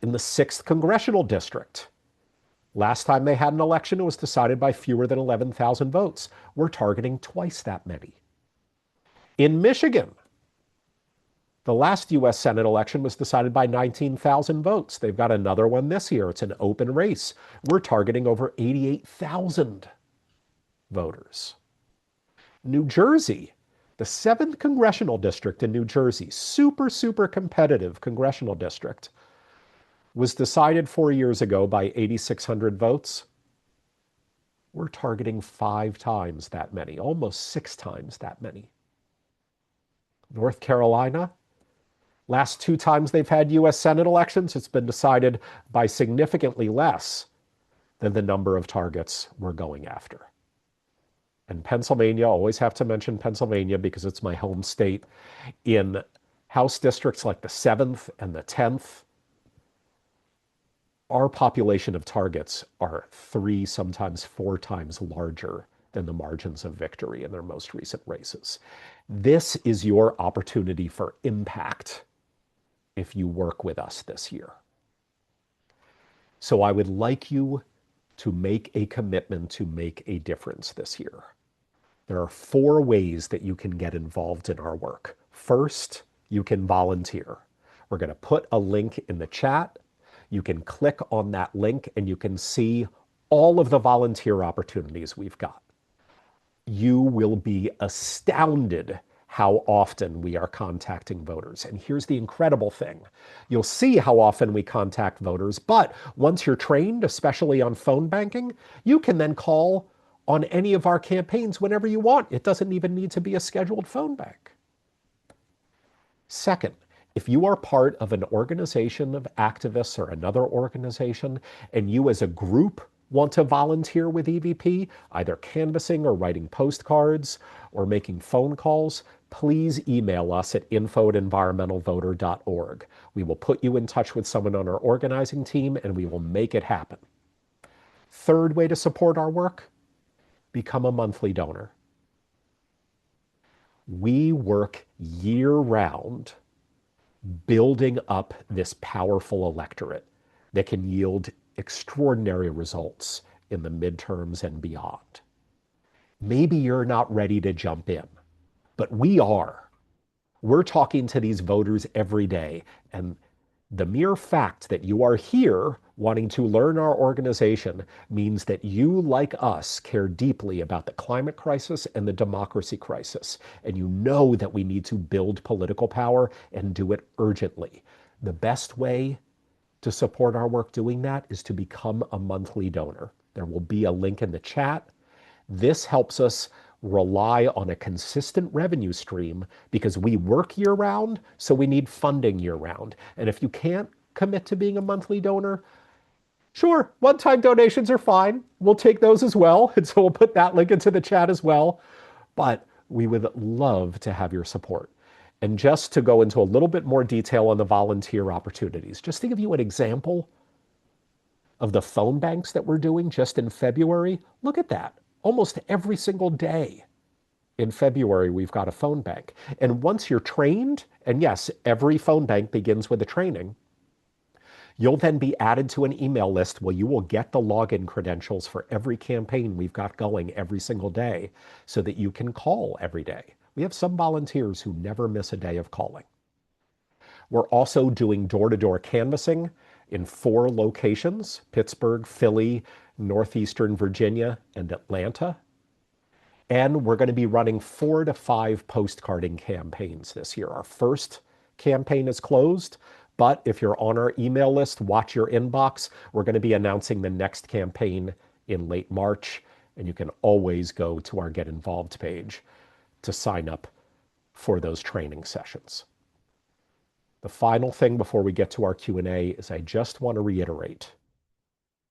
In the 6th congressional district, last time they had an election, it was decided by fewer than 11,000 votes. We're targeting twice that many. In Michigan, the last U.S. Senate election was decided by 19,000 votes. They've got another one this year. It's an open race. We're targeting over 88,000 voters. New Jersey, the 7th congressional district in New Jersey, super, super competitive congressional district, was decided 4 years ago by 8,600 votes. We're targeting 5 times that many, almost 6 times that many. North Carolina, last 2 times they've had U.S. Senate elections, it's been decided by significantly less than the number of targets we're going after. And Pennsylvania, I always have to mention Pennsylvania because it's my home state. In House districts like the 7th and the 10th, our population of targets are 3, sometimes 4 times larger than the margins of victory in their most recent races. This is your opportunity for impact if you work with us this year. So I would like you to make a commitment to make a difference this year. There are 4 ways that you can get involved in our work. First, you can volunteer. We're going to put a link in the chat. You can click on that link and you can see all of the volunteer opportunities we've got. You will be astounded how often we are contacting voters. And here's the incredible thing. You'll see how often we contact voters, but once you're trained, especially on phone banking, you can then call on any of our campaigns whenever you want. It doesn't even need to be a scheduled phone bank. Second, if you are part of an organization of activists or another organization, and you as a group want to volunteer with EVP, either canvassing or writing postcards or making phone calls, please email us at info@environmentalvoter.org. We will put you in touch with someone on our organizing team and we will make it happen. Third way to support our work, become a monthly donor. We work year-round building up this powerful electorate that can yield extraordinary results in the midterms and beyond. Maybe you're not ready to jump in, but we are. We're talking to these voters every day, and the mere fact that you are here wanting to learn our organization means that you, like us, care deeply about the climate crisis and the democracy crisis. And you know that we need to build political power and do it urgently. The best way to support our work doing that is to become a monthly donor. There will be a link in the chat. This helps us rely on a consistent revenue stream because we work year round, so we need funding year round. And if you can't commit to being a monthly donor, sure, one-time donations are fine. We'll take those as well. And so we'll put that link into the chat as well. But we would love to have your support. And just to go into a little bit more detail on the volunteer opportunities, just to give you an example, of the phone banks that we're doing just in February, look at that. Almost every single day in February, we've got a phone bank. And once you're trained, and yes, every phone bank begins with a training, you'll then be added to an email list where you will get the login credentials for every campaign we've got going every single day so that you can call every day. We have some volunteers who never miss a day of calling. We're also doing door-to-door canvassing in 4 locations: Pittsburgh, Philly, Northeastern Virginia, and Atlanta. And we're going to be running 4 to 5 postcarding campaigns this year. Our first campaign is closed, but if you're on our email list, watch your inbox. We're going to be announcing the next campaign in late March, and you can always go to our Get Involved page to sign up for those training sessions. The final thing before we get to our Q&A is I just want to reiterate,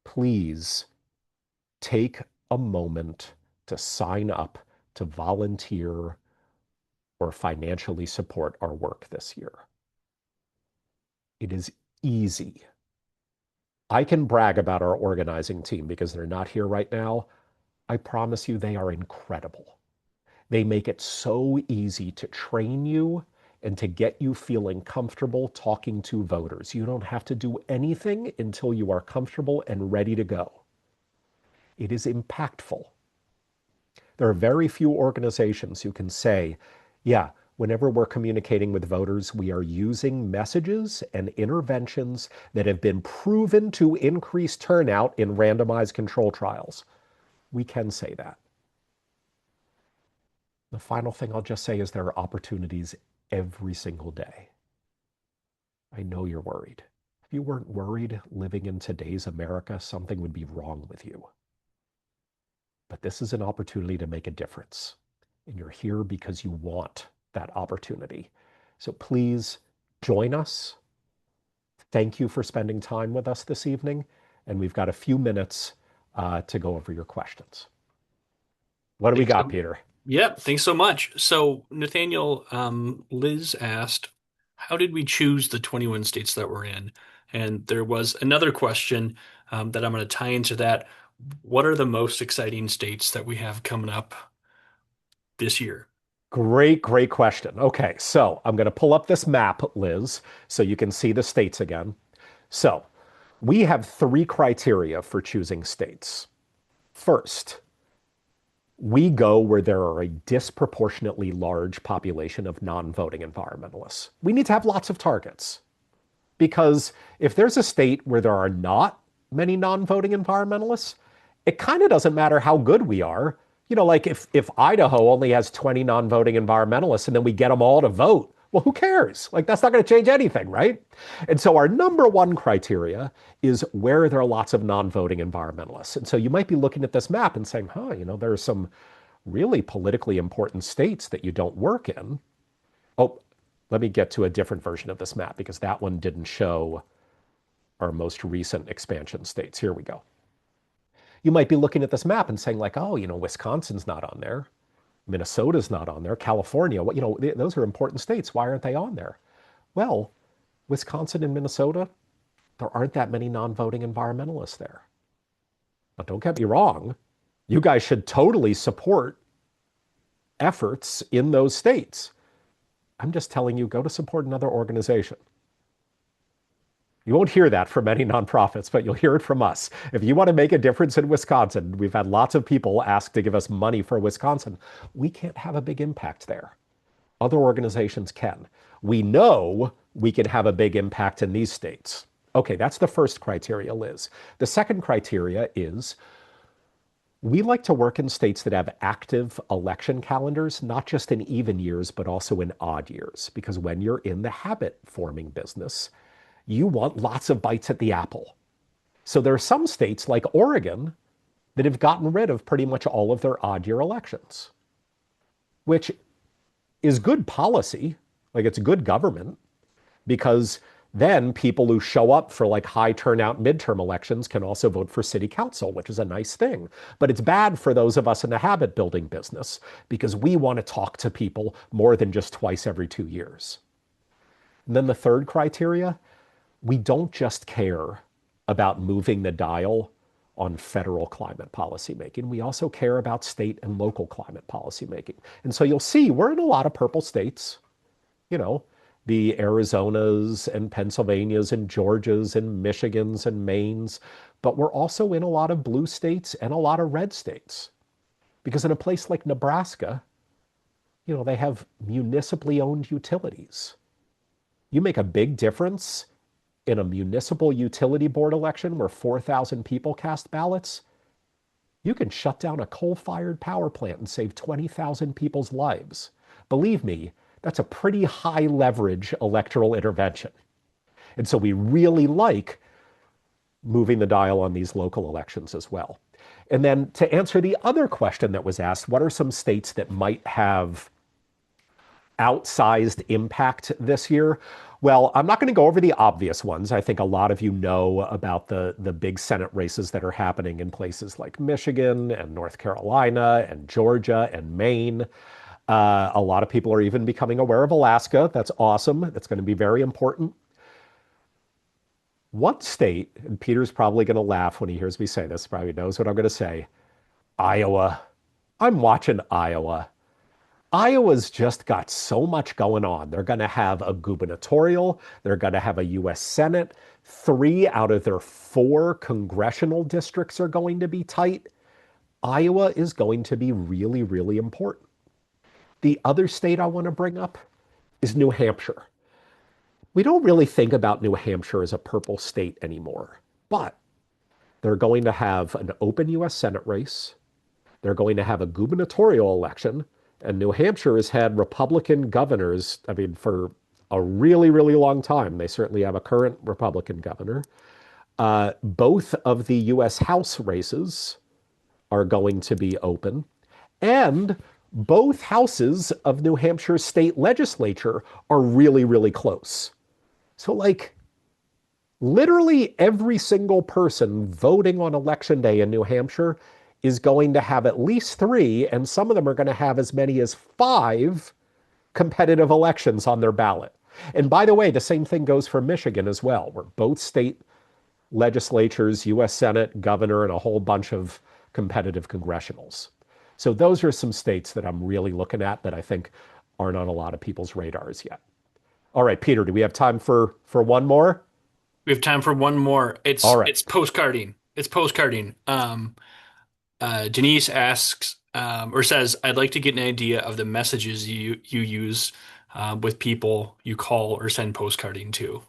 please take a moment to sign up to volunteer or financially support our work this year. It is easy. I can brag about our organizing team because they're not here right now. I promise you they are incredible. They make it so easy to train you and to get you feeling comfortable talking to voters. You don't have to do anything until you are comfortable and ready to go. It is impactful. There are very few organizations who can say, yeah, whenever we're communicating with voters, we are using messages and interventions that have been proven to increase turnout in randomized control trials. We can say that. The final thing I'll just say is there are opportunities every single day. I know you're worried. If you weren't worried living in today's America, something would be wrong with you. But this is an opportunity to make a difference. And you're here because you want that opportunity. So please join us. Thank you for spending time with us this evening. And we've got a few minutes to go over your questions. What do we Thanks got, so, Peter? yeah, thanks so much. So, Nathaniel, Liz asked, how did we choose the 21 states that we're in? And there was another question that I'm going to tie into that. What are the most exciting states that we have coming up this year? Great, great question. Okay, so I'm going to pull up this map, Liz, so you can see the states again. So we have 3 criteria for choosing states. First, we go where there are a disproportionately large population of non-voting environmentalists. We need to have lots of targets because if there's a state where there are not many non-voting environmentalists, it kind of doesn't matter how good we are. Like if Idaho only has 20 non-voting environmentalists and then we get them all to vote, well, who cares? Like that's not going to change anything, right? And so our number one criteria is where there are lots of non-voting environmentalists. And so you might be looking at this map and saying, there are some really politically important states that you don't work in. Oh, let me get to a different version of this map because that one didn't show our most recent expansion states. Here we go. You might be looking at this map and saying like, oh, Wisconsin's not on there. Minnesota's not on there. California, those are important states. Why aren't they on there? Well, Wisconsin and Minnesota, there aren't that many non-voting environmentalists there. But don't get me wrong, you guys should totally support efforts in those states. I'm just telling you, go to support another organization. You won't hear that from many nonprofits, but you'll hear it from us. If you want to make a difference in Wisconsin, we've had lots of people ask to give us money for Wisconsin. We can't have a big impact there. Other organizations can. We know we can have a big impact in these states. Okay, that's the first criteria, Liz. The second criteria is we like to work in states that have active election calendars, not just in even years, but also in odd years. Because when you're in the habit forming business, you want lots of bites at the apple. So there are some states like Oregon that have gotten rid of pretty much all of their odd year elections, which is good policy. Like it's good government because then people who show up for like high turnout midterm elections can also vote for city council, which is a nice thing. But it's bad for those of us in the habit building business because we want to talk to people more than just twice every 2 years. And then the third criteria, we don't just care about moving the dial on federal climate policy making. We also care about state and local climate policy making. And so you'll see we're in a lot of purple states, you know, the Arizonas and Pennsylvanias and Georgias and Michigans and Maines, but we're also in a lot of blue states and a lot of red states. Because in a place like Nebraska, they have municipally owned utilities. You make a big difference in a municipal utility board election where 4,000 people cast ballots, you can shut down a coal-fired power plant and save 20,000 people's lives. Believe me, that's a pretty high leverage electoral intervention. And so we really like moving the dial on these local elections as well. And then to answer the other question that was asked, what are some states that might have outsized impact this year? Well, I'm not going to go over the obvious ones. I think a lot of you know about the big Senate races that are happening in places like Michigan and North Carolina and Georgia and Maine. A lot of people are even becoming aware of Alaska. That's awesome. That's going to be very important. One state, and Peter's probably going to laugh when he hears me say this, probably knows what I'm going to say. Iowa. I'm watching Iowa. Iowa's just got so much going on. They're going to have a gubernatorial, they're going to have a U.S. Senate. 3 out of their 4 congressional districts are going to be tight. Iowa is going to be really, really important. The other state I want to bring up is New Hampshire. We don't really think about New Hampshire as a purple state anymore, but they're going to have an open U.S. Senate race. They're going to have a gubernatorial election. And New Hampshire has had Republican governors, I mean, for a really, really long time. They certainly have a current Republican governor. Both of the U.S. House races are going to be open. And both houses of New Hampshire's state legislature are really, really close. So, like, literally every single person voting on election day in New Hampshire is going to have at least 3, and some of them are going to have as many as 5 competitive elections on their ballot. And by the way, the same thing goes for Michigan as well, where both state legislatures, U.S. Senate, governor, and a whole bunch of competitive congressionals. So those are some states that I'm really looking at that I think aren't on a lot of people's radars yet. All right, Peter, do we have time for one more? We have time for one more. All It's right. it's postcarding. It's postcarding. Denise asks or says, "I'd like to get an idea of the messages you use with people you call or send postcarding to."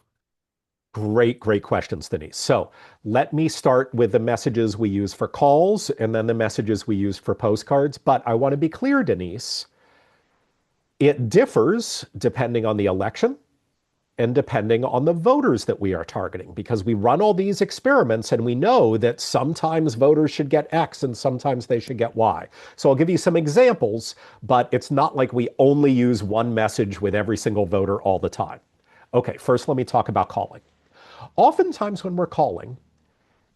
Great, great questions, Denise. So let me start with the messages we use for calls and then the messages we use for postcards. But I want to be clear, Denise, it differs depending on the election and depending on the voters that we are targeting, because we run all these experiments and we know that sometimes voters should get X and sometimes they should get Y. So I'll give you some examples, but it's not like we only use one message with every single voter all the time. Okay, first let me talk about calling. Oftentimes when we're calling,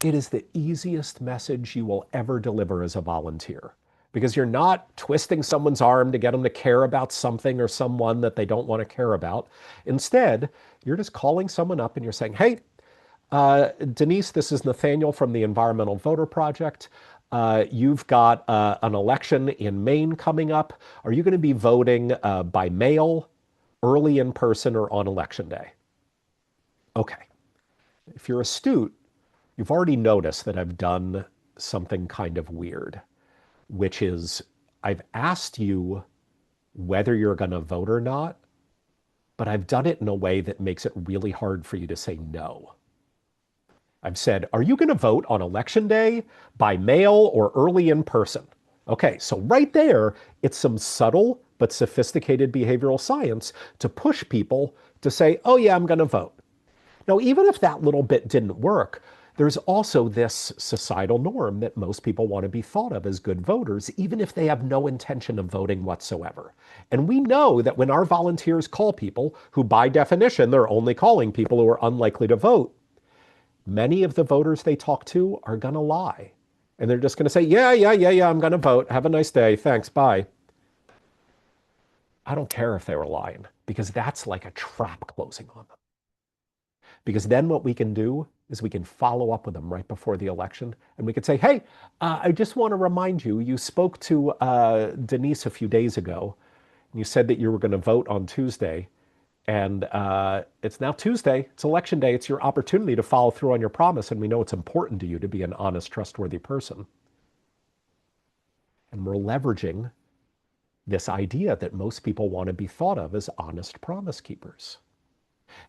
it is the easiest message you will ever deliver as a volunteer, because you're not twisting someone's arm to get them to care about something or someone that they don't want to care about. Instead, you're just calling someone up and you're saying, hey, Denise, this is Nathaniel from the Environmental Voter Project. You've got an election in Maine coming up. Are you going to be voting by mail, early in person, or on election day? Okay. If you're astute, you've already noticed that I've done something kind of weird, which is I've asked you whether you're going to vote or not, but I've done it in a way that makes it really hard for you to say no. I've said, are you going to vote on election day, by mail, or early in person? Okay, so right there, it's some subtle but sophisticated behavioral science to push people to say, oh yeah, I'm going to vote. Now, even if that little bit didn't work, there's also this societal norm that most people want to be thought of as good voters, even if they have no intention of voting whatsoever. And we know that when our volunteers call people who, by definition, they're only calling people who are unlikely to vote, many of the voters they talk to are going to lie. And they're just going to say, yeah, I'm going to vote. Have a nice day. Thanks. Bye. I don't care if they were lying, because that's like a trap closing on them. Because then what we can do is we can follow up with them right before the election. And we could say, hey, I just want to remind you, you spoke to Denise a few days ago. And you said that you were going to vote on Tuesday. And it's now Tuesday. It's election day. It's your opportunity to follow through on your promise. And we know it's important to you to be an honest, trustworthy person. And we're leveraging this idea that most people want to be thought of as honest promise keepers.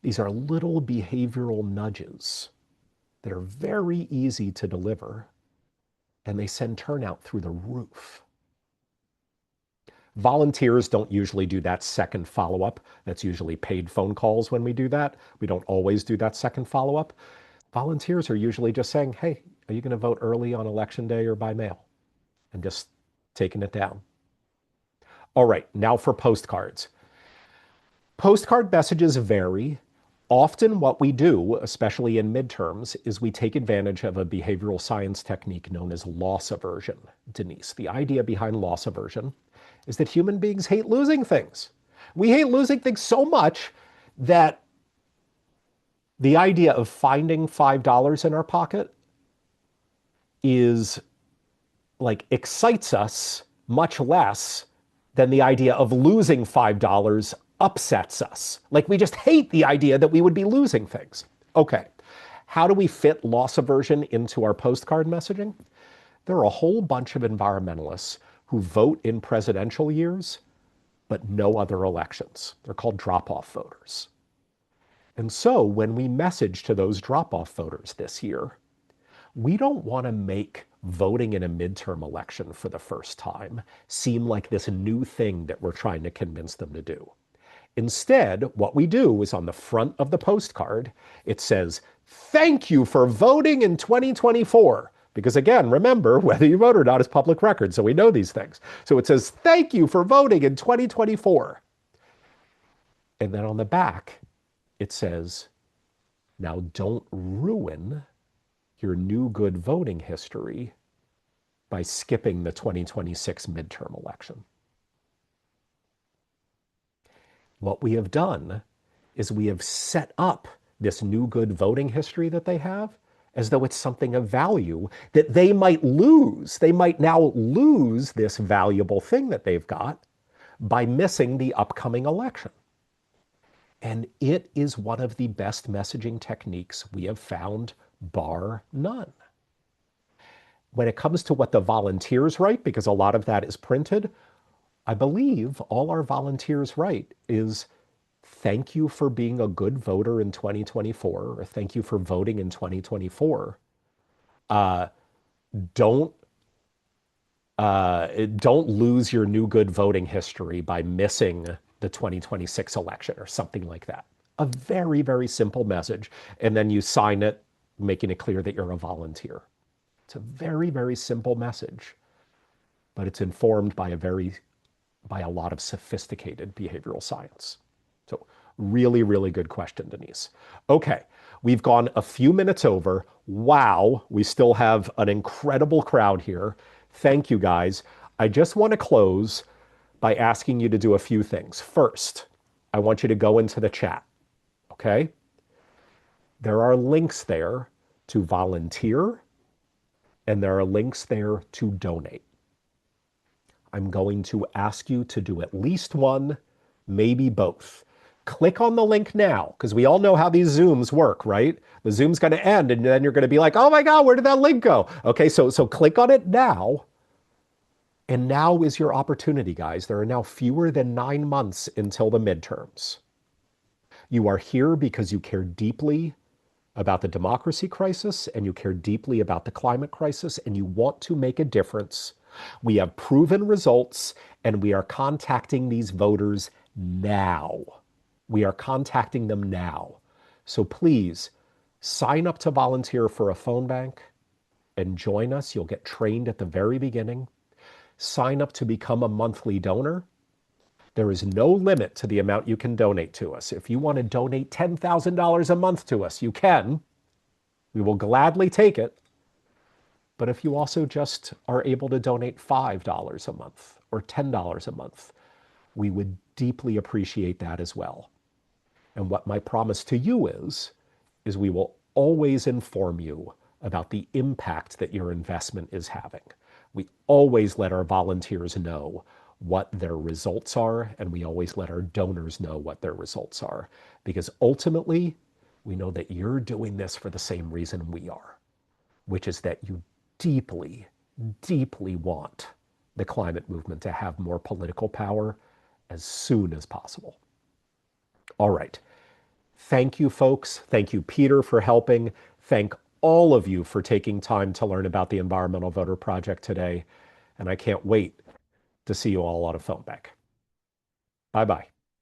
These are little behavioral nudges that are very easy to deliver, and they send turnout through the roof. Volunteers don't usually do that second follow up. That's usually paid phone calls when we do that. We don't always do that second follow up. Volunteers are usually just saying, hey, are you going to vote early on election day or by mail? And just taking it down. All right, now for postcards. Postcard messages vary. Often, what we do, especially in midterms, is we take advantage of a behavioral science technique known as loss aversion. Denise, the idea behind loss aversion is that human beings hate losing things. We hate losing things so much that the idea of finding $5 in our pocket is like excites us much less than the idea of losing $5 upsets us. Like we just hate the idea that we would be losing things. Okay, how do we fit loss aversion into our postcard messaging? There are a whole bunch of environmentalists who vote in presidential years, but no other elections. They're called drop-off voters. And so when we message to those drop-off voters this year, we don't want to make voting in a midterm election for the first time seem like this new thing that we're trying to convince them to do. Instead, what we do is on the front of the postcard, it says, thank you for voting in 2024. Because again, remember, whether you vote or not is public record, so we know these things. So it says, thank you for voting in 2024. And then on the back, it says, now don't ruin your new good voting history by skipping the 2026 midterm election. What we have done is we have set up this new good voting history that they have as though it's something of value that they might lose. They might now lose this valuable thing that they've got by missing the upcoming election. And it is one of the best messaging techniques we have found, bar none. When it comes to what the volunteers write, because a lot of that is printed, I believe all our volunteers write is thank you for being a good voter in 2024, or thank you for voting in 2024. Uh, don't don't lose your new good voting history by missing the 2026 election or something like that. A very, very simple message. And then you sign it, making it clear that you're a volunteer. It's a very, very simple message, but it's informed by a lot of sophisticated behavioral science. So really, really good question, Denise. Okay, we've gone a few minutes over. Wow, we still have an incredible crowd here. Thank you, guys. I just want to close by asking you to do a few things. First, I want you to go into the chat, okay? There are links there to volunteer, and there are links there to donate. I'm going to ask you to do at least one, maybe both. Click on the link now, because we all know how these Zooms work, right? The Zoom's going to end, and then you're going to be like, oh my God, where did that link go? Okay, so click on it now. And now is your opportunity, guys. There are now fewer than 9 months until the midterms. You are here because you care deeply about the democracy crisis and you care deeply about the climate crisis and you want to make a difference. We have proven results and we are contacting these voters now. We are contacting them now. So please sign up to volunteer for a phone bank and join us. You'll get trained at the very beginning. Sign up to become a monthly donor. There is no limit to the amount you can donate to us. If you want to donate $10,000 a month to us, you can. We will gladly take it. But if you also just are able to donate $5 a month or $10 a month, we would deeply appreciate that as well. And what my promise to you is is we will always inform you about the impact that your investment is having. We always let our volunteers know what their results are, and we always let our donors know what their results are. Because ultimately, we know that you're doing this for the same reason we are, which is that you deeply, deeply want the climate movement to have more political power as soon as possible. All right. Thank you, folks. Thank you, Peter, for helping. Thank all of you for taking time to learn about the Environmental Voter Project today. And I can't wait to see you all on a phone bank. Bye bye.